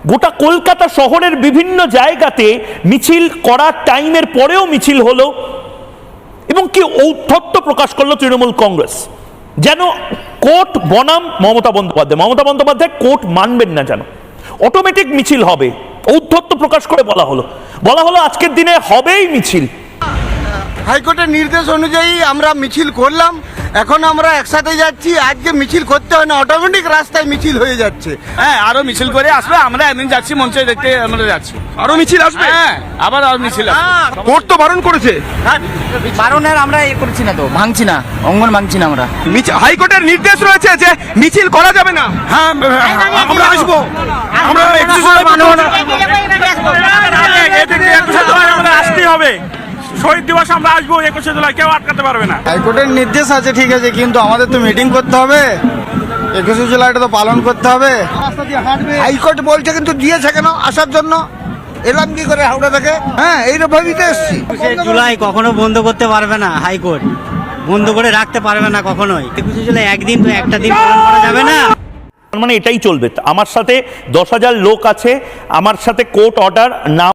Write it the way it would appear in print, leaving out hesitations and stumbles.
গোটা কলকাতা শহরের বিভিন্ন জায়গাতে মিছিল করার টাইমের পরেও মিছিল হলো এবং কি ঔদ্ধত্য প্রকাশ করলো তৃণমূল কংগ্রেস, যেন কোর্ট বনাম মমতা বন্দ্যোপাধ্যায় কোর্ট মানবেন না, যেন অটোমেটিক মিছিল হবে। ঔদ্ধত্য প্রকাশ করে বলা হলো আজকের দিনে হবেই মিছিল। হাইকোর্টের নির্দেশ অনুযায়ী আমরা মিছিল করলাম, এখন আমরা একসাথে যাচ্ছি। আজকে মিছিল করতে হয় না, অটোমেটিক রাস্তায় মিছিল হয়ে যাচ্ছে। হ্যাঁ, আরো মিছিল করে আসবে। আমরা একদিন যাচ্ছি মঞ্চে দেখতে, আমরা যাচ্ছি, আরো মিছিল আসবে। হ্যাঁ, আবার আর মিছিল আসবে। কোর্ট তো বারণ করেছে। বারণের আমরা ভাঙছি না, ভাঙছি না, অঙ্গন ভাঙছি না আমরা। হাইকোর্টের নির্দেশ রয়েছে যে মিছিল করা যাবে না। হ্যাঁ, আমরা আসবো, আমরা আসতেই হবে। শহীদ দিবস আমরা আসবো 21শে জুলাই, কেউ আটকাতে পারবে না। হাইকোর্টের নির্দেশ আছে ঠিক আছে, কিন্তু আমাদের তো মিটিং করতে হবে, 21শে জুলাইটা তো পালন করতে হবে। হাইকোর্ট বলছে কিন্তু দিয়েছে কেন আসার জন্য? এলাম কি করে হাওড়া থেকে? হ্যাঁ, এইরকমই তো এসছি। জুলাই কখনো বন্ধ করতে পারবে না, হাইকোর্ট বন্ধ করে রাখতে পারবে না কখনোই। 21শে জুলাই একদিন তো একটা দিন পালন করা যাবে না। মানে এটাই চলবে। আমার সাথে 10,000 লোক আছে, আমার সাথে কোর্ট অর্ডার না